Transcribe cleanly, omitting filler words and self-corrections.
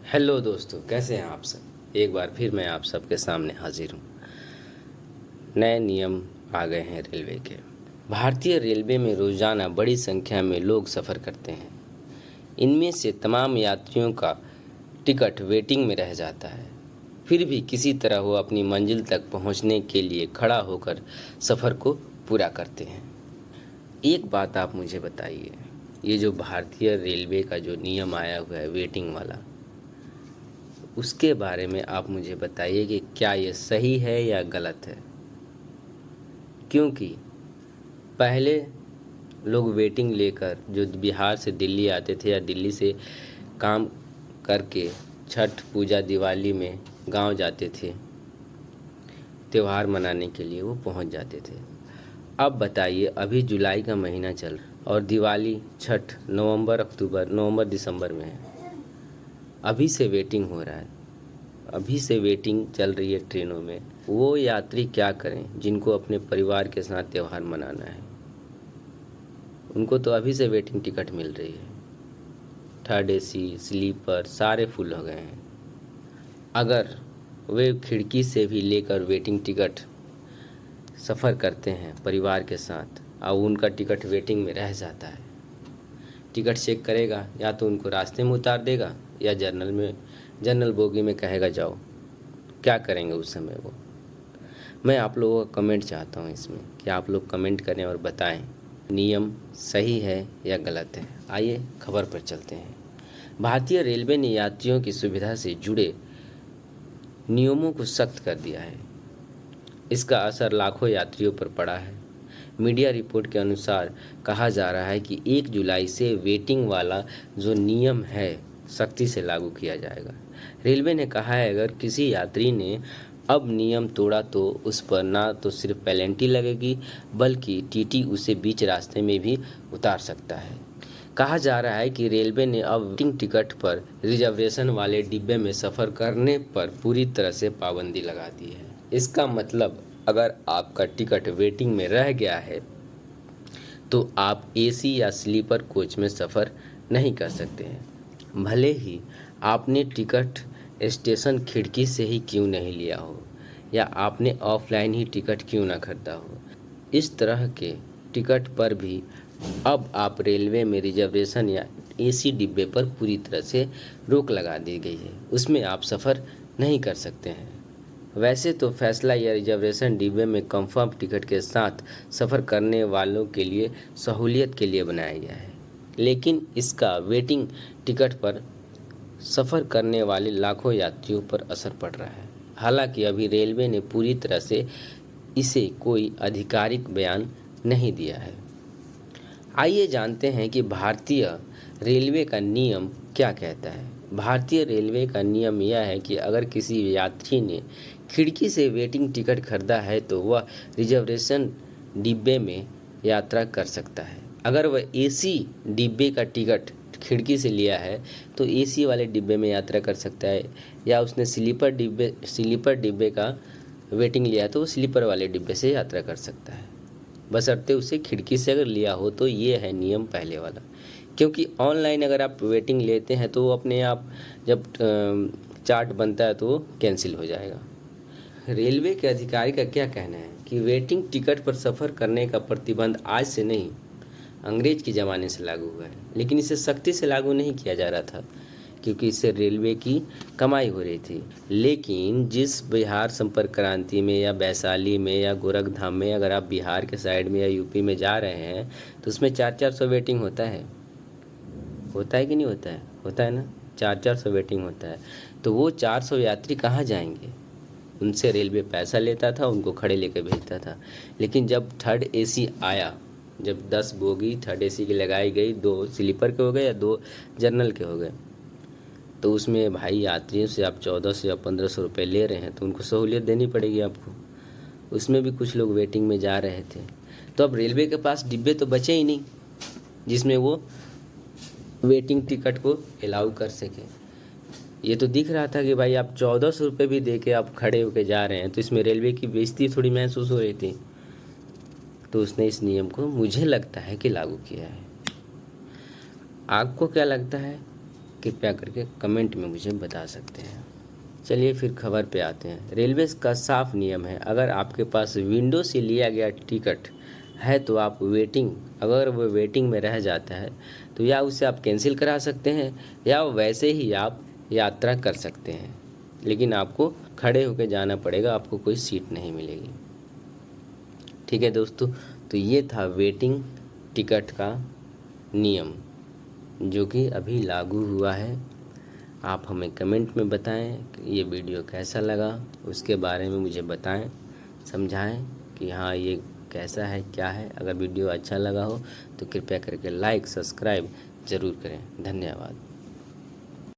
Hello दोस्तों, कैसे हैं आप सब। एक बार फिर मैं आप सबके सामने हाजिर हूँ। नए नियम आ गए हैं रेलवे के। भारतीय रेलवे में रोज़ाना बड़ी संख्या में लोग सफ़र करते हैं। इनमें से तमाम यात्रियों का टिकट वेटिंग में रह जाता है। फिर भी किसी तरह वो अपनी मंजिल तक पहुँचने के लिए खड़ा होकर सफ़र को पूरा करते हैं। एक बात आप मुझे बताइए, ये जो भारतीय रेलवे का जो नियम आया हुआ है वेटिंग वाला, उसके बारे में आप मुझे बताइए कि क्या ये सही है या गलत है। क्योंकि पहले लोग वेटिंग लेकर जो बिहार से दिल्ली आते थे या दिल्ली से काम करके छठ पूजा दिवाली में गांव जाते थे, त्यौहार मनाने के लिए वो पहुंच जाते थे। अब बताइए, अभी जुलाई का महीना चल और दिवाली छठ नवंबर दिसंबर में है। अभी से वेटिंग हो रहा है, अभी से वेटिंग चल रही है ट्रेनों में। वो यात्री क्या करें जिनको अपने परिवार के साथ त्यौहार मनाना है। उनको तो अभी से वेटिंग टिकट मिल रही है। थर्ड एसी स्लीपर सारे फुल हो गए हैं। अगर वे खिड़की से भी लेकर वेटिंग टिकट सफ़र करते हैं परिवार के साथ और उनका टिकट वेटिंग में रह जाता है, टिकट चेक करेगा, या तो उनको रास्ते में उतार देगा या जनरल बोगी में कहेगा जाओ। क्या करेंगे उस समय वो। मैं आप लोगों का कमेंट चाहता हूँ इसमें कि आप लोग कमेंट करें और बताएं नियम सही है या गलत है। आइए खबर पर चलते हैं। भारतीय रेलवे ने यात्रियों की सुविधा से जुड़े नियमों को सख्त कर दिया है। इसका असर लाखों यात्रियों पर पड़ा है। मीडिया रिपोर्ट के अनुसार कहा जा रहा है कि 1 जुलाई से वेटिंग वाला जो नियम है सख्ती से लागू किया जाएगा। रेलवे ने कहा है अगर किसी यात्री ने अब नियम तोड़ा तो उस पर ना तो सिर्फ पेनल्टी लगेगी बल्कि टीटी उसे बीच रास्ते में भी उतार सकता है। कहा जा रहा है कि रेलवे ने अब वेटिंग टिकट पर रिजर्वेशन वाले डिब्बे में सफ़र करने पर पूरी तरह से पाबंदी लगा दी है। इसका मतलब अगर आपका टिकट वेटिंग में रह गया है तो आप एसी या स्लीपर कोच में सफ़र नहीं कर सकते हैं, भले ही आपने टिकट स्टेशन खिड़की से ही क्यों नहीं लिया हो या आपने ऑफलाइन ही टिकट क्यों ना खरीदा हो। इस तरह के टिकट पर भी अब आप रेलवे में रिजर्वेशन या एसी डिब्बे पर पूरी तरह से रोक लगा दी गई है, उसमें आप सफ़र नहीं कर सकते हैं। वैसे तो फैसला या रिजर्वेशन डिब्बे में कंफर्म टिकट के साथ सफ़र करने वालों के लिए सहूलियत के लिए बनाया गया है, लेकिन इसका वेटिंग टिकट पर सफ़र करने वाले लाखों यात्रियों पर असर पड़ रहा है। हालांकि अभी रेलवे ने पूरी तरह से इसे कोई आधिकारिक बयान नहीं दिया है। आइए जानते हैं कि भारतीय रेलवे का नियम क्या कहता है। भारतीय रेलवे का नियम यह है कि अगर किसी यात्री ने खिड़की से वेटिंग टिकट खरीदा है तो वह रिजर्वेशन डिब्बे में यात्रा कर सकता है। अगर वह एसी डिब्बे का टिकट खिड़की से लिया है तो एसी वाले डिब्बे में यात्रा कर सकता है, या उसने स्लीपर डिब्बे का वेटिंग लिया है तो वो स्लीपर वाले डिब्बे से यात्रा कर सकता है, बशर्ते उसे खिड़की से अगर लिया हो। तो ये है नियम पहले वाला। क्योंकि ऑनलाइन अगर आप वेटिंग लेते हैं तो वो अपने आप जब चार्ट बनता है तो वो कैंसिल हो जाएगा। रेलवे के अधिकारी का क्या कहना है कि वेटिंग टिकट पर सफ़र करने का प्रतिबंध आज से नहीं, अंग्रेज के ज़माने से लागू हुआ है, लेकिन इसे सख्ती से लागू नहीं किया जा रहा था क्योंकि इससे रेलवे की कमाई हो रही थी। लेकिन जिस बिहार संपर्क क्रांति में या वैशाली में या गोरखधाम में अगर आप बिहार के साइड में या यूपी में जा रहे हैं तो उसमें 400 वेटिंग होता है कि नहीं होता है? होता है ना, 400 वेटिंग होता है। तो वो 400 यात्री कहाँ जाएंगे? उनसे रेलवे पैसा लेता था, उनको खड़े लेकर भेजता था। लेकिन जब थर्ड एसी आया, जब 10 बोगी थर्ड एसी की लगाई गई, 2 स्लीपर के हो गए या 2 जनरल के हो गए, तो उसमें भाई यात्रियों से आप 1400 या 1500 रुपये ले रहे हैं तो उनको सहूलियत देनी पड़ेगी आपको। उसमें भी कुछ लोग वेटिंग में जा रहे थे। तो अब रेलवे के पास डिब्बे तो बचे ही नहीं जिसमें वो वेटिंग टिकट को अलाउ कर सके। ये तो दिख रहा था कि भाई आप 1400 रुपये भी दे के आप खड़े होके जा रहे हैं, तो इसमें रेलवे की बेइज्जती थोड़ी महसूस हो रही थी। तो उसने इस नियम को मुझे लगता है कि लागू किया है। आपको क्या लगता है कृपया करके कमेंट में मुझे बता सकते हैं। चलिए फिर खबर पे आते हैं। रेलवे का साफ नियम है, अगर आपके पास विंडो से लिया गया टिकट है तो आप अगर वो वेटिंग में रह जाता है तो या उसे आप कैंसिल करा सकते हैं या वैसे ही आप यात्रा कर सकते हैं, लेकिन आपको खड़े होकर जाना पड़ेगा, आपको कोई सीट नहीं मिलेगी। ठीक है दोस्तों, तो ये था वेटिंग टिकट का नियम जो कि अभी लागू हुआ है। आप हमें कमेंट में बताएं कि ये वीडियो कैसा लगा, उसके बारे में मुझे बताएं, समझाएं कि हाँ ये कैसा है, क्या है। अगर वीडियो अच्छा लगा हो तो कृपया करके लाइक सब्सक्राइब ज़रूर करें। धन्यवाद।